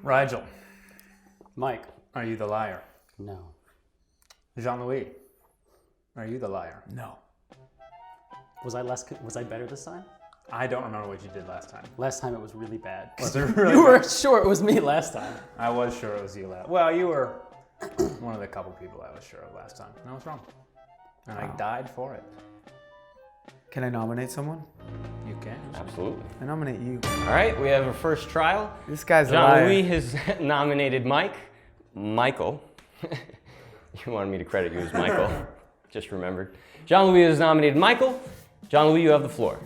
Rigel, Mike. are you the liar? No. Jean-Louis, are you the liar? No. Was I better this time? I don't remember what you did last time. Last time it was really bad. Was it really You were bad? sure it was me last time. I was sure it was you last. Well, you were one of the couple people I was sure of last time. And I was wrong. And I died for it. Can I nominate someone? You can. Absolutely. I nominate you. All right, we have a first trial. This guy's a liar. Jean-Louis has nominated Michael. You wanted me to credit you as Michael. Just remembered. Jean-Louis has nominated Michael. Jean-Louis, you have the floor.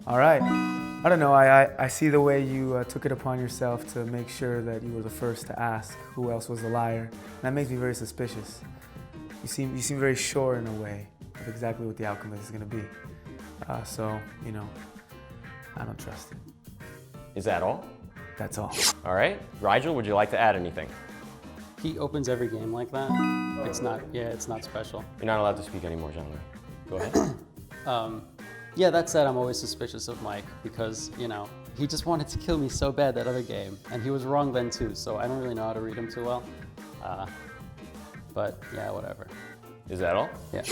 All right. I don't know. I see the way you took it upon yourself to make sure that you were the first to ask who else was the liar. And that makes me very suspicious. You seem very sure in a way of exactly what the outcome is going to be. So, you know, I don't trust it. Is that all? That's all. All right. Rigel, would you like to add anything? He opens every game like that. It's not special. You're not allowed to speak anymore, Jean-Louis. Go ahead. Yeah, that said, I'm always suspicious of Mike because, you know, he just wanted to kill me so bad that other game. And he was wrong then too, so I don't really know how to read him too well. But yeah, whatever. Is that all? Yeah.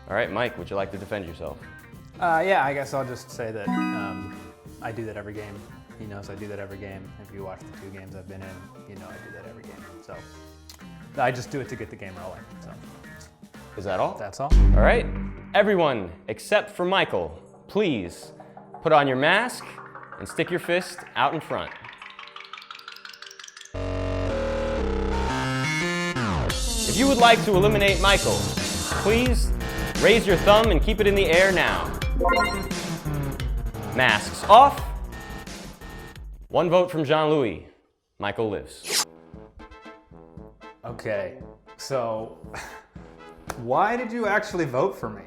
All right, Mike, would you like to defend yourself? Yeah, I guess I'll just say that I do that every game. He knows I do that every game. If you watch the 2 games I've been in, you know I do that every game. So I just do it to get the game rolling. So Is that all? that's all. All right. Everyone, except for Michael, please put on your mask and stick your fist out in front. If you would like to eliminate Michael, please raise your thumb and keep it in the air now. Masks off. 1 vote from Jean-Louis. Michael lives. Okay, so why did you actually vote for me?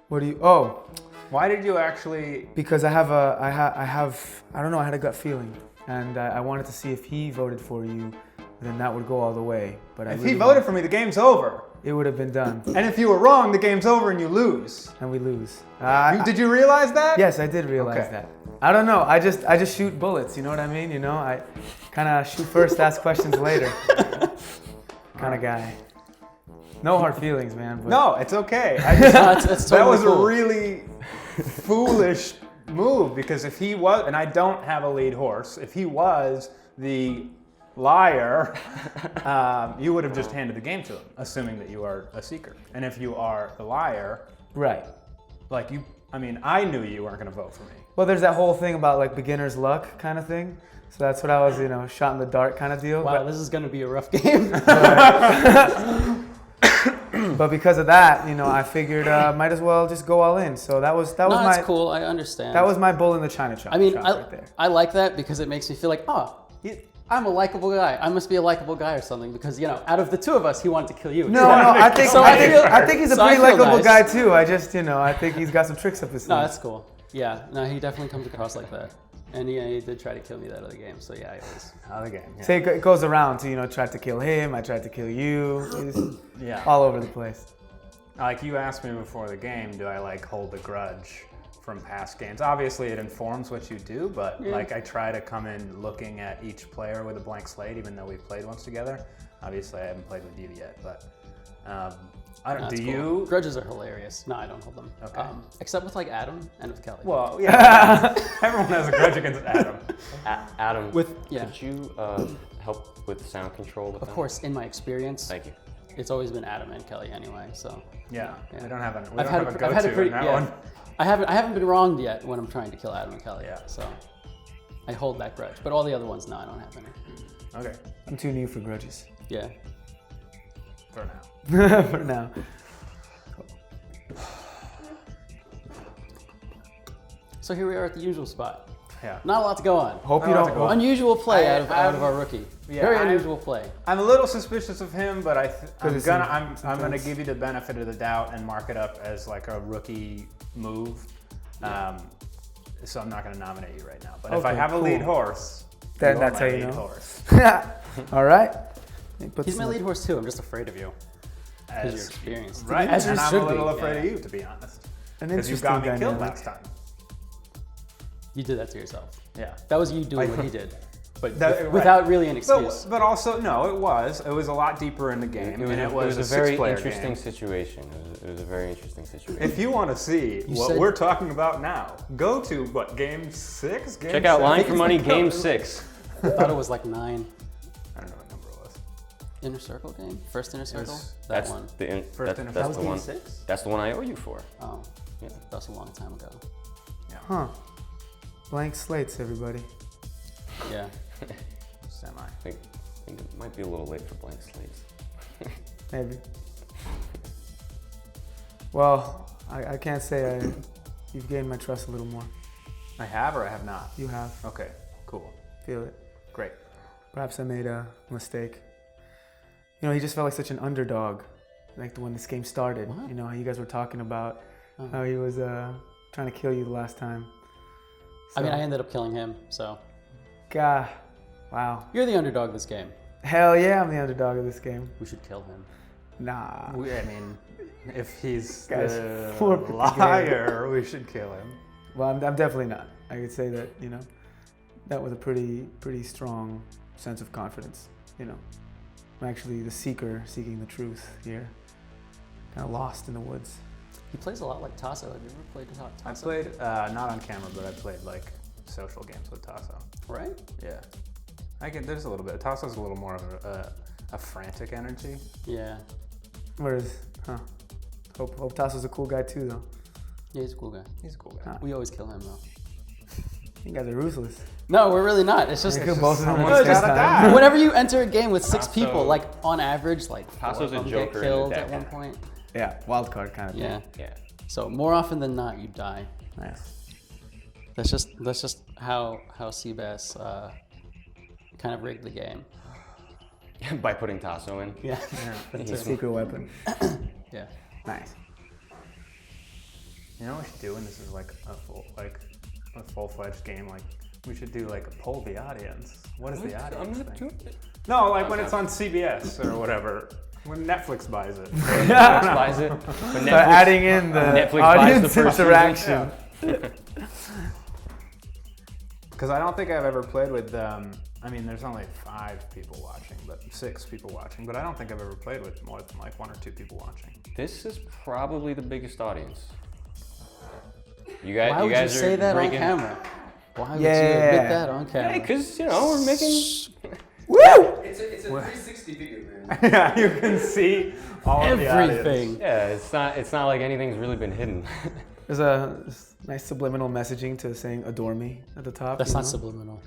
What do you? Oh, Why did you actually? because I don't know. I had a gut feeling, and I wanted to see if he voted for you, then that would go all the way. But If he voted for me, the game's over. it would have been done, And if you were wrong, the game's over and you lose. and we lose. Did you realize that? Yes, I did realize Okay. that. I don't know. I just shoot bullets. You know what I mean? You know, I kind of shoot first, ask questions later. Kind of guy. No hard feelings, man. But No, it's okay. I just, It's that totally was cool. a really foolish move because if he was, and I don't have a lead horse, if he was the liar, you would have just handed the game to him, assuming that you are a seeker. And if you are the liar, right. like you, I mean, I knew you weren't going to vote for me. Well, there's that whole thing about like beginner's luck kind of thing. So that's what I was, you know, shot in the dark kind of deal. Wow, this is gonna be a rough game. But because of that, you know, I figured might as well just go all in. So that was No, my it's cool. I understand. that was my bull in the china shop. I mean, right there. I like that because it makes me feel like, I'm a likable guy. I must be a likable guy or something because, you know, out of the 2 of us, he wanted to kill you. No, I think So I think he's a so I pretty feel likable nice. guy too. I just, you know, I think he's got some tricks up his sleeve. No, that's cool. Yeah, no, he definitely comes across like that. And yeah, he did try to kill me that other game, so yeah, I always. Other game. Yeah. So it goes around to, you know, tried to kill him, I tried to kill you. It's Yeah. all over the place. Like you asked me before the game, do I like hold a grudge from past games? Obviously it informs what you do, but like I try to come in looking at each player with a blank slate, even though we've played once together. Obviously I haven't played with you yet, but I don't, That's do cool. you? Grudges are hilarious. No, I don't hold them. Okay. Except with like Adam and with Kelly. Well, yeah, everyone has a grudge against Adam. Adam, Could you help with sound control with Of that? course, in my experience, Thank you. it's always been Adam and Kelly anyway. So Yeah, Yeah. we don't have a I've had a go-to pretty. in that Yeah, one. I haven't been wronged yet when I'm trying to kill Adam and Kelly. Yeah. So I hold that grudge, but all the other ones, no, I don't have any. Okay, I'm too new for grudges. Yeah. for now. For now. So here we are at the usual spot. Yeah. Not a lot to go on. Hope you Not a lot don't. to go on. Unusual play I- out of our rookie. Yeah, Very I- unusual play. I'm a little suspicious of him, but I'm it's gonna intense. give you the benefit of the doubt and mark it up as like a rookie move. So I'm not gonna nominate you right now. But if I Okay, have a cool. lead horse, Then you are that's my how you lead know. horse. All right. Put He's my some- lead horse too. I'm just afraid of you because you're As, experienced. right, As you and I'm should a little be. afraid Yeah. of you, to be honest, An because you interesting got me killed dynamic. last time. You did that to yourself. Yeah. That was you doing what he did. But without really an excuse. But also, no, it was a lot deeper in the game, and it was a a very six-player interesting game. situation. It was a very interesting situation. If you want to see what said- we're talking about now, go to game 6? Game Check out 7? Line for Money Game 6. I thought it was like 9. I don't know what number it was. Inner Circle game? First Inner Circle? was- That That's one. First Inner that's Circle. the one. 6? That's the one I owe you for. Oh, Yeah. that was a long time ago. Huh. Blank slates, everybody. Yeah. Semi. I think it might be a little late for blank slates. Maybe. Well, I can't say you've gained my trust a little more. I have or I have not? You have. Okay, cool. Feel it. Great. Perhaps I made a mistake. You know, he just felt like such an underdog, like when this game started. What? You know, how you guys were talking about how he was trying to kill you the last time. I mean, So- I ended up killing him, so. God, wow. You're the underdog this game. Hell yeah, I'm the underdog of this game. We should kill him. Nah. I mean, if he's Guys, the forfeit the game. liar, we should kill him. Well, I'm definitely not. I could say that, you know, that was a pretty strong sense of confidence, you know. I'm actually the seeker, seeking the truth here. Kind of lost in the woods. He plays a lot like Tasso. Have you ever played Tasso? I played, not on camera, but I played like social games with Tasso. Right? Yeah. There's a little bit. Tasso's a little more of a frantic energy. Yeah. Whereas, Hope Tasso's a cool guy too, though. Yeah, he's a cool guy. He's a cool guy. Huh. We always kill him, though. You guys are ruthless. No, we're really not. It's just You kill both of them at someone's the same gotta time. die. whenever you enter a game with 6 Tasso- people, like on average, like 4 Tasso's of a them joker get in the killed deck. at one point. Yeah, wild card kind of thing. Yeah. Yeah. So more often than not, you die. Nice. That's just how Seabass kind of rigged the game. By putting Tasso in. Yeah. That's a secret weapon. Yeah. Nice. You know what we should do when this is like a full-fledged game? Like we should do like a poll the audience. What is the audience think? No, like when it's on CBS or whatever. When Netflix buys it. Netflix buys it. But Netflix, Adding in the Netflix buys the audience first interaction. Because I don't think I've ever played with I mean, there's only 5 people watching, but 6 people watching. But I don't think I've ever played with more than like 1 or 2 people watching. This is probably the biggest audience. You guys, Why you would you guys are say that on breaking. camera? Why would you Yeah. admit that on camera? Hey, because we're making. Woo! It's a 360 video, man. Yeah, you can see all of the audience. Everything. Yeah, it's not like anything's really been hidden. There's a nice subliminal messaging to saying "adore me" at the top. That's you not know? subliminal.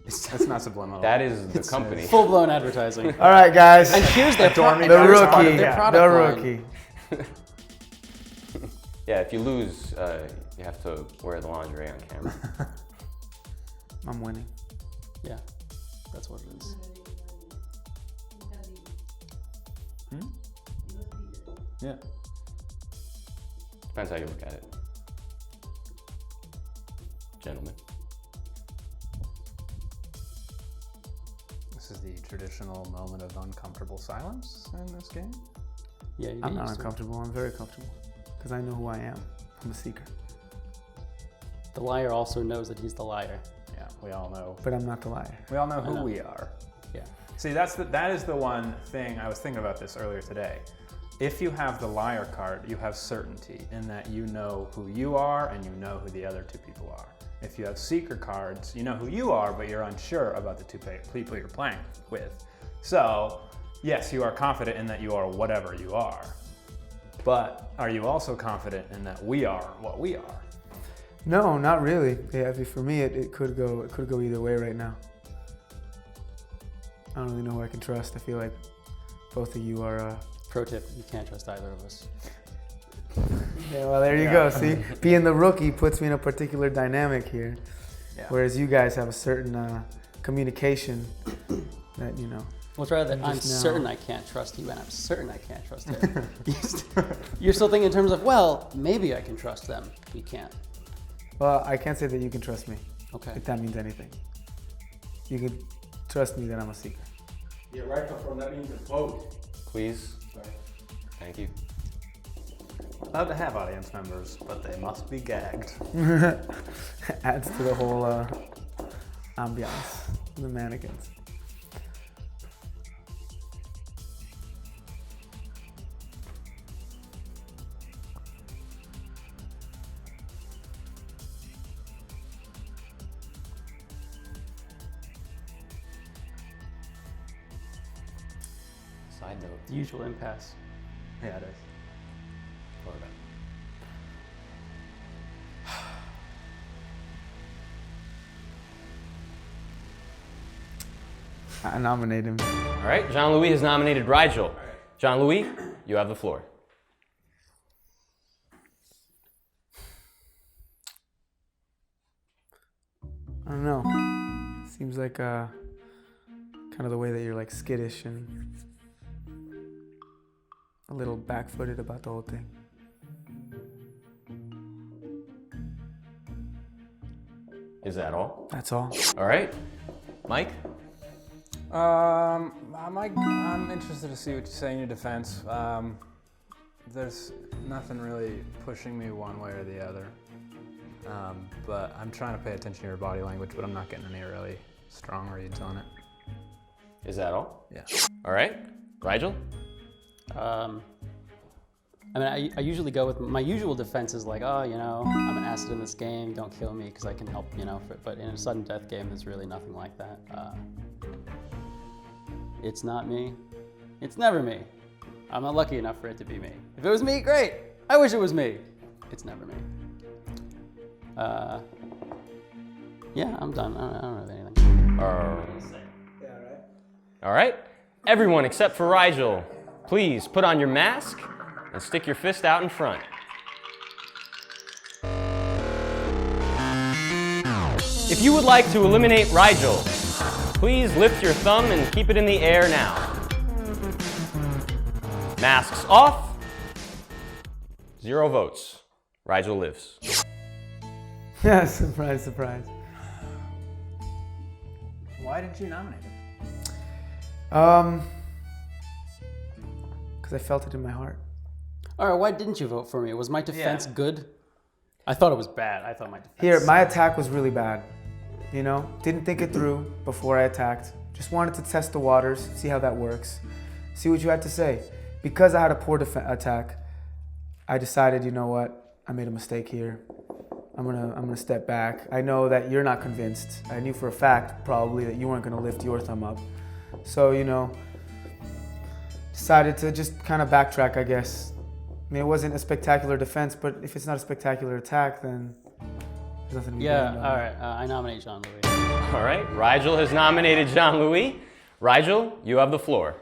It's not subliminal. That is the company. Full blown advertising. All right, guys. And here's their Adore me, The that's part of rookie. their product The line. rookie. Yeah, if you lose, you have to wear the lingerie on camera. I'm winning. Yeah, that's what it is. Yeah. Depends how you look at it. Gentlemen. This is the traditional moment of uncomfortable silence in this game. Yeah, you I'm get not used to it. uncomfortable. I'm very comfortable because I know who I am. I'm a seeker, The liar also knows that he's the liar. Yeah, we all know. but I'm not the liar. We all know who know. we are. Yeah. See, that is the one thing I was thinking about this earlier today. If you have the liar card, you have certainty in that you know who you are and you know who the other 2 people are. If you have seeker cards, you know who you are, but you're unsure about the 2 people you're playing with. So, yes, you are confident in that you are whatever you are. But are you also confident in that we are what we are? No, not really. Yeah, for me, it could go either way right now. I don't really know who I can trust. I feel like both of you are. Pro tip, you can't trust either of us. Yeah, well, there you go. See, being the rookie puts me in a particular dynamic here, Yeah. whereas you guys have a certain communication that you know. Well, it's rather that I'm just now- certain I can't trust you and I'm certain I can't trust him. You're still thinking in terms of, well, maybe I can trust them. You can't. Well, I can't say that you can trust me, Okay. if that means anything. You can trust me that I'm a seeker. Yeah, right from that means a vote. Please. Right. Thank you. Allowed to have audience members, but they must be gagged. Adds to the whole ambiance. The mannequins. Side note. The usual impasse. Yeah, it is. Florida. I nominate him. All right, Jean-Louis has nominated Rigel. Jean-Louis, you have the floor. I don't know. Seems like kind of the way that you're like skittish and a little back-footed about the whole thing. Is that all? That's all. All right, Mike? I'm interested to see what you say in your defense. There's nothing really pushing me one way or the other. But I'm trying to pay attention to your body language, but I'm not getting any really strong reads on it. Is that all? Yeah. All right, Rigel? I mean, I usually go with my usual defense is like, oh, you know, I'm an acid in this game, don't kill me because I can help, you know. But in a sudden death game, there's really nothing like that. It's not me. It's never me. I'm not lucky enough for it to be me. If it was me, great. I wish it was me. It's never me. Yeah, I'm done. I don't have anything. All right, everyone except for Rigel, please put on your mask and stick your fist out in front. If you would like to eliminate Rigel, please lift your thumb and keep it in the air now. Masks off. 0 votes. Rigel lives. Yeah, surprise, surprise. Why did you nominate him? Because I felt it in my heart. All right, why didn't you vote for me? Was my defense good? I thought it was bad. I thought my defense... Here, my attack was really bad. You know, didn't think it through before I attacked. Just wanted to test the waters, see how that works, see what you had to say. Because I had a poor attack, I decided, you know what, I made a mistake here. I'm gonna step back. I know that you're not convinced. I knew for a fact, probably, that you weren't gonna lift your thumb up. So, you know, decided to just kind of backtrack, I guess. I mean, it wasn't a spectacular defense, but if it's not a spectacular attack, then there's nothing to be Yeah, done. all right. I nominate Jean-Louis. All right, Rigel has nominated Jean-Louis. Rigel, you have the floor.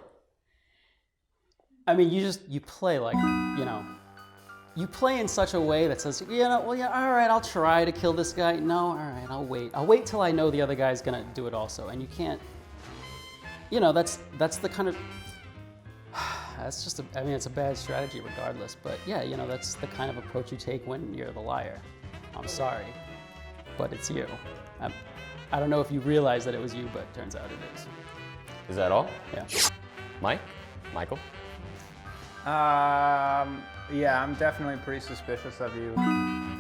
I mean, you play like, you know, you play in such a way that says, you know, well, yeah, all right, I'll try to kill this guy. No, all right, I'll wait. I'll wait till I know the other guy's gonna do it also. And you can't, you know, that's the kind of, that's just, I mean, it's a bad strategy regardless. But yeah, you know, that's the kind of approach you take when you're the liar. I'm sorry, but it's you. I don't know if you realize that it was you, but it turns out it is. Is that all? Yeah. Michael? Yeah, I'm definitely pretty suspicious of you.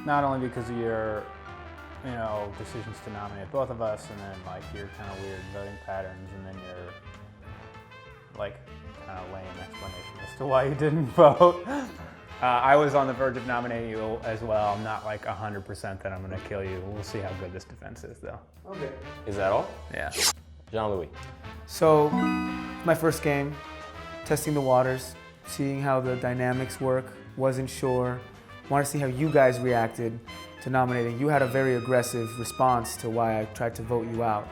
Not only because of your, you know, decisions to nominate both of us, and then like your kind of weird voting patterns, and then your like kind of lame explanation as to why you didn't vote. I was on the verge of nominating you as well. I'm not like 100% that I'm gonna kill you. We'll see how good this defense is, though. Okay. Is that all? Yeah. Jean-Louis? So, my first game, testing the waters, seeing how the dynamics work, wasn't sure. Wanted to see how you guys reacted to nominating. You had a very aggressive response to why I tried to vote you out,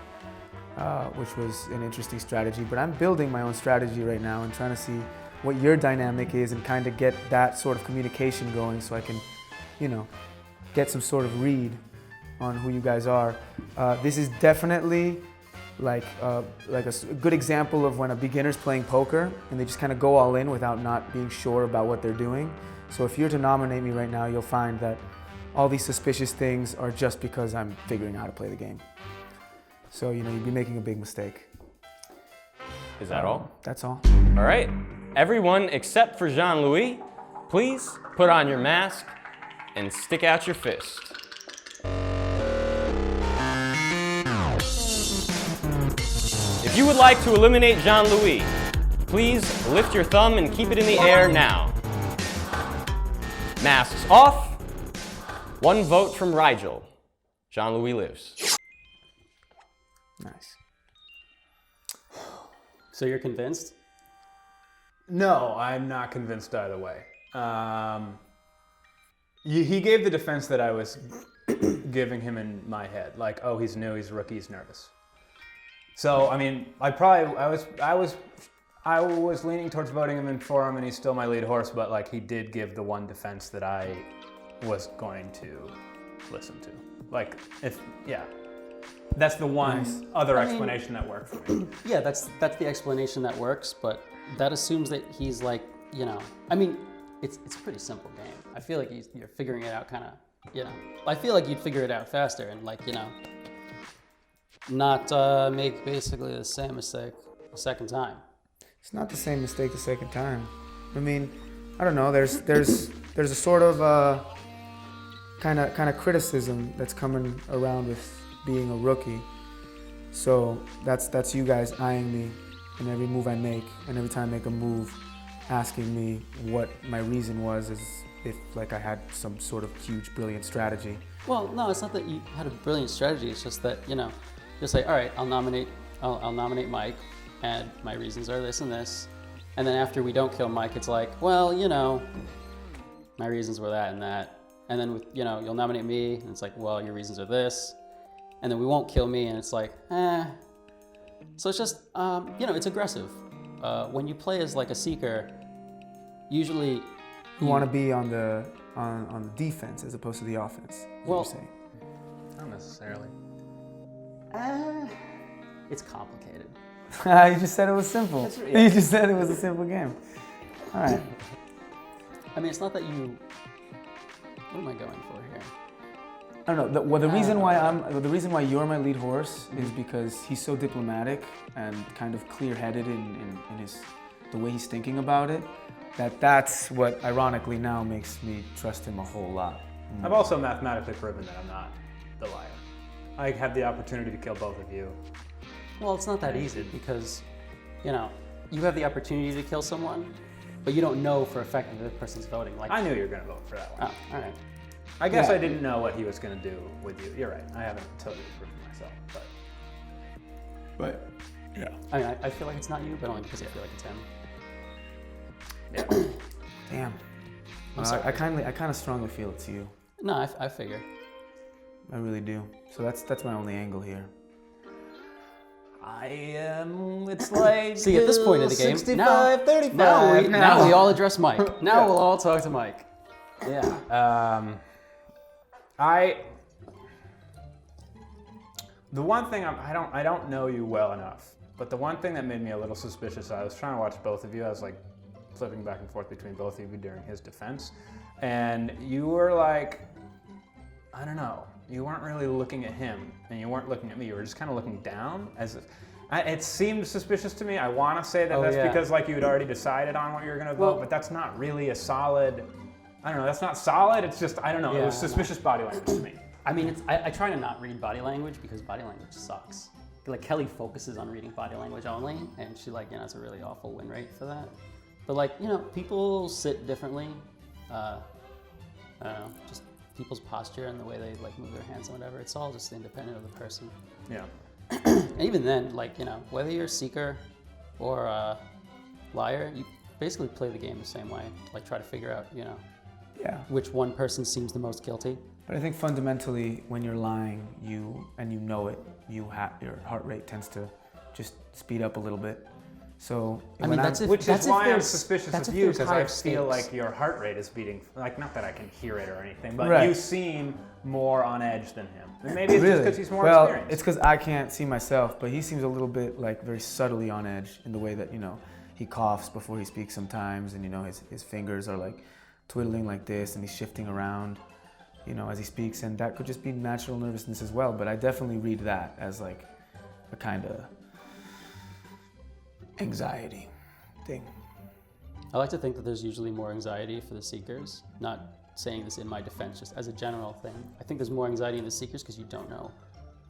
which was an interesting strategy. But I'm building my own strategy right now and trying to see what your dynamic is and kind of get that sort of communication going so I can, you know, get some sort of read on who you guys are. This is definitely like a good example of when a beginner's playing poker and they just kind of go all in without not being sure about what they're doing. So if you're to nominate me right now, you'll find that all these suspicious things are just because I'm figuring out how to play the game. So, you know, you'd be making a big mistake. Is that all? That's all. All right. Everyone except for Jean-Louis, please put on your mask and stick out your fist. If you would like to eliminate Jean-Louis, please lift your thumb and keep it in the air now. Masks off. 1 vote from Rigel. Jean-Louis lives. Nice. So you're convinced? No, I'm not convinced either way. He gave the defense that I was giving him in my head, like, oh, he's new, he's a rookie, he's nervous. So I mean, I was leaning towards voting him in for him, and he's still my lead horse. But like, he did give the one defense that I was going to listen to. Like, that's the one other explanation that worked for me. Yeah, that's the explanation that works, but that assumes that he's like, you know, I mean, it's a pretty simple game. I feel like you're figuring it out kind of, you know, I feel like you'd figure it out faster and like, you know, not make basically the same mistake a second time. It's not the same mistake the second time. I mean, I don't know. There's a sort of kind of criticism that's coming around with being a rookie. So that's you guys eyeing me in every move I make, and every time I make a move, asking me what my reason was, as if like I had some sort of huge, brilliant strategy. Well, no, it's not that you had a brilliant strategy. It's just that, you know, you'll say, all right, I'll nominate Mike, and my reasons are this and this. And then after we don't kill Mike, it's like, well, you know, my reasons were that and that. And then, you know, you'll nominate me, and it's like, well, your reasons are this. And then we won't kill me, and it's like, eh. So it's just, you know, it's aggressive. When you play as like a seeker, usually You want to be on the defense as opposed to the offense. Is what you're saying. Not necessarily. It's complicated. You just said it was simple. Yeah. You just said it was a simple game. All right. I mean, it's not that you. What am I going for here? I don't know. The reason why you're my lead horse is because he's so diplomatic and kind of clear-headed in the way he's thinking about it. That's what ironically now makes me trust him a whole lot. I've also mathematically proven that I'm not the liar. I have the opportunity to kill both of you. Well, it's not that easy because, you know, you have the opportunity to kill someone, but you don't know for a fact that the person's voting. Like, I knew you were going to vote for that one. Oh, all right. I guess I didn't know what he was going to do with you. You're right. I haven't totally proven myself, But yeah. I mean, I feel like it's not you, but only because I feel like it's him. yeah. Damn. I'm sorry. I kind of strongly feel it's you. No, I figure. I really do. So that's my only angle here. It's like See, at this point of the game, 65, 35. Now we all address Mike. Now we'll all talk to Mike. Yeah. The one thing I don't know you well enough, but the one thing that made me a little suspicious, I was trying to watch both of you. I was like flipping back and forth between both of you during his defense, and you were like, I don't know, you weren't really looking at him, and you weren't looking at me. You were just kind of looking down, as if, it seemed suspicious to me. I want to say that that's because like you had already decided on what you were going to vote, but that's not really a solid. I don't know. That's not solid. It's just I don't know. It was suspicious body language to me. I mean, I try to not read body language because body language sucks. Like Kelly focuses on reading body language only, and she like, you know, it's a really awful win rate for that. But like, you know, people sit differently. I don't know, just people's posture and the way they like move their hands and whatever. It's all just independent of the person. Yeah. And even then, like, you know, whether you're a seeker or a liar, you basically play the game the same way. Like, try to figure out, you know, which one person seems the most guilty. But I think fundamentally, when you're lying, you know it, your heart rate tends to just speed up a little bit. So I mean, which is why I'm suspicious of you, because I feel like your heart rate is beating. Like, not that I can hear it or anything, but you seem more on edge than him. And maybe it's just because he's more experienced. It's because I can't see myself, but he seems a little bit like very subtly on edge in the way that, you know, he coughs before he speaks sometimes, and you know his fingers are like twiddling like this, and he's shifting around, you know, as he speaks, and that could just be natural nervousness as well. But I definitely read that as like a kind of anxiety thing. I like to think that there's usually more anxiety for the seekers. Not saying this in my defense, just as a general thing. I think there's more anxiety in the seekers because you don't know,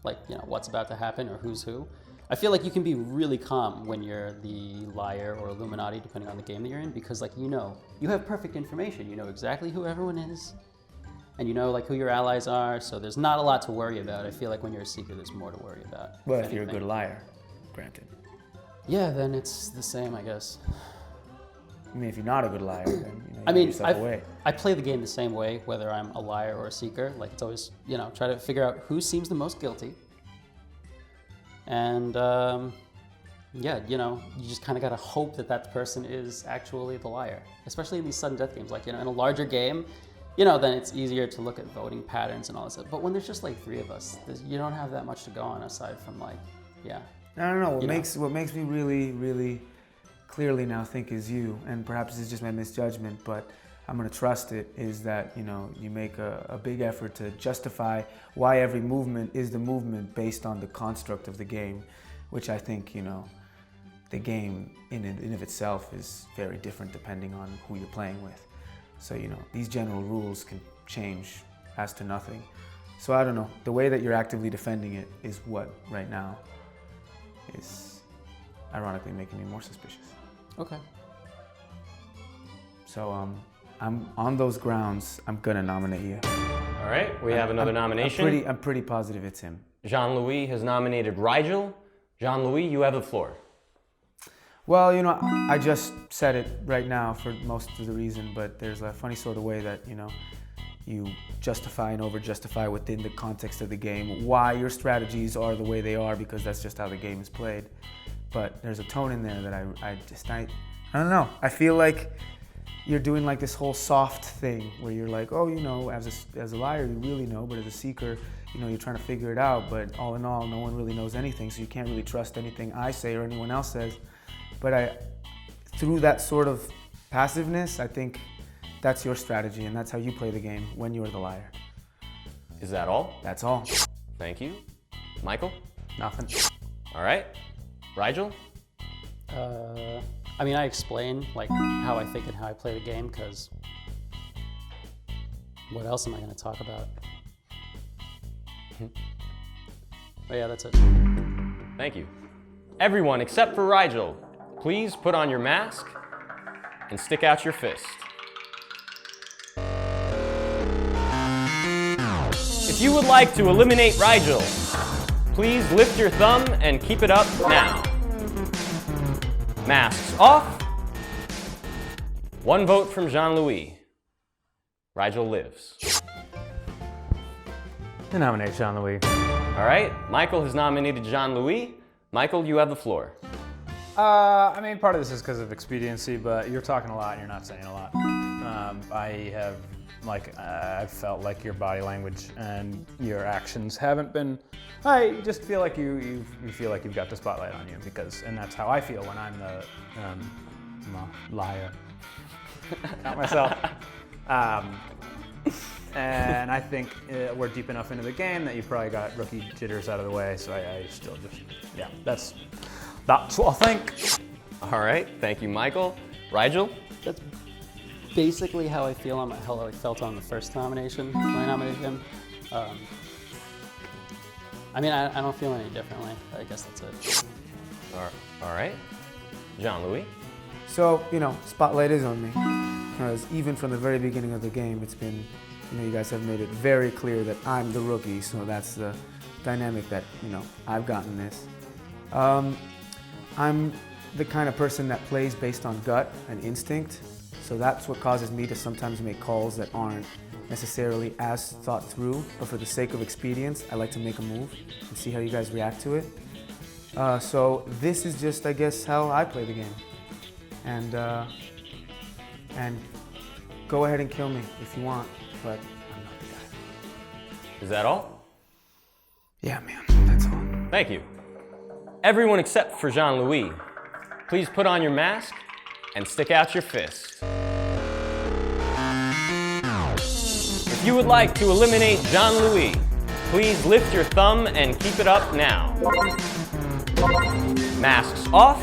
like, you know, what's about to happen or who's who. I feel like you can be really calm when you're the liar or Illuminati, depending on the game that you're in, because like you have perfect information. You know exactly who everyone is, and you know like who your allies are. So there's not a lot to worry about. I feel like when you're a seeker, there's more to worry about. Well, if you're a good liar, granted. Yeah, then it's the same, I guess. I mean, if you're not a good liar, then you I mean, give yourself away. I play the game the same way, whether I'm a liar or a seeker. Like it's always, try to figure out who seems the most guilty. And yeah, you just kind of got to hope that that person is actually the liar, especially in these sudden death games. Like, in a larger game, then it's easier to look at voting patterns and all that stuff. But when there's just like 3 of us, you don't have that much to go on aside from like, yeah. I don't know. What makes me really, really clearly now think is you, and perhaps it's just my misjudgment, but I'm going to trust it, is that, you make a big effort to justify why every movement is the movement based on the construct of the game, which I think, the game in and of itself is very different depending on who you're playing with. So, these general rules can change as to nothing. So I don't know, the way that you're actively defending it is what right now is ironically making me more suspicious. Okay. So I'm on those grounds, I'm gonna nominate you. All right, we have another nomination. I'm pretty positive it's him. Jean-Louis has nominated Rigel. Jean-Louis, you have the floor. Well, I just said it right now for most of the reason, but there's a funny sort of way that, you justify and over-justify within the context of the game why your strategies are the way they are, because that's just how the game is played. But there's a tone in there that I don't know. I feel like you're doing like this whole soft thing where you're like, oh, as a liar, you really know, but as a seeker, you're trying to figure it out. But all in all, no one really knows anything, so you can't really trust anything I say or anyone else says. But through that sort of passiveness, I think that's your strategy, and that's how you play the game when you're the liar. Is that all? That's all. Thank you. Michael? Nothing. All right. Rigel? I mean, I explain like how I think and how I play the game, because what else am I going to talk about? But yeah, that's it. Thank you. Everyone except for Rigel, please put on your mask and stick out your fist. If you would like to eliminate Rigel, please lift your thumb and keep it up now. Masks off. 1 vote from Jean-Louis. Rigel lives. I nominate Jean-Louis. All right, Michael has nominated Jean-Louis. Michael, you have the floor. I mean, part of this is because of expediency, but you're talking a lot and you're not saying a lot. I've felt like your body language and your actions haven't been. I just feel like you feel like you've got the spotlight on you, and that's how I feel when I'm the liar. Not myself. And I think we're deep enough into the game that you probably got rookie jitters out of the way, so I still just, yeah, that's what I think. All right, thank you, Michael. Rigel? That's basically how I feel how I felt on the first nomination when I nominated him. I mean, I don't feel any differently. I guess that's it. All right. Jean-Louis? So, spotlight is on me, because even from the very beginning of the game, it's been, you guys have made it very clear that I'm the rookie, so that's the dynamic that, I've gotten this. I'm the kind of person that plays based on gut and instinct, so that's what causes me to sometimes make calls that aren't necessarily as thought through, but for the sake of expedience, I like to make a move and see how you guys react to it. So this is just, I guess, how I play the game. And go ahead and kill me if you want, but I'm not the guy. Is that all? Yeah, man, that's all. Thank you. Everyone except for Jean-Louis, please put on your mask and stick out your fist. If you would like to eliminate Jean-Louis, please lift your thumb and keep it up now. Masks off.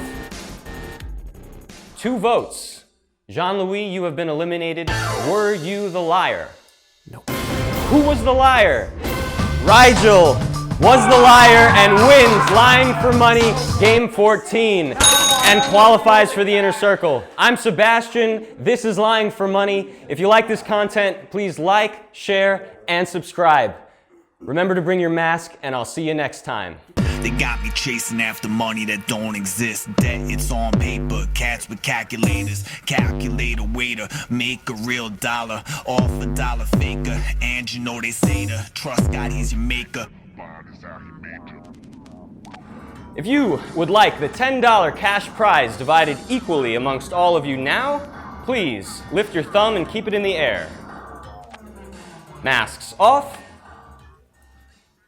2 votes. Jean-Louis, you have been eliminated. Were you the liar? No. Who was the liar? Rigel. was the liar and wins Lying for Money Game 14 and qualifies for the Inner Circle. I'm Sebastian. This is Lying for Money. If you like this content, please like, share, and subscribe. Remember to bring your mask, and I'll see you next time. They got me chasing after money that don't exist. Debt, it's on paper. Cats with calculators. Calculator waiter. Make a real dollar. Off a dollar faker. And you know they say to trust God, he's your maker. If you would like the $10 cash prize divided equally amongst all of you now, please lift your thumb and keep it in the air. Masks off.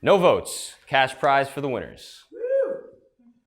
No votes. Cash prize for the winners.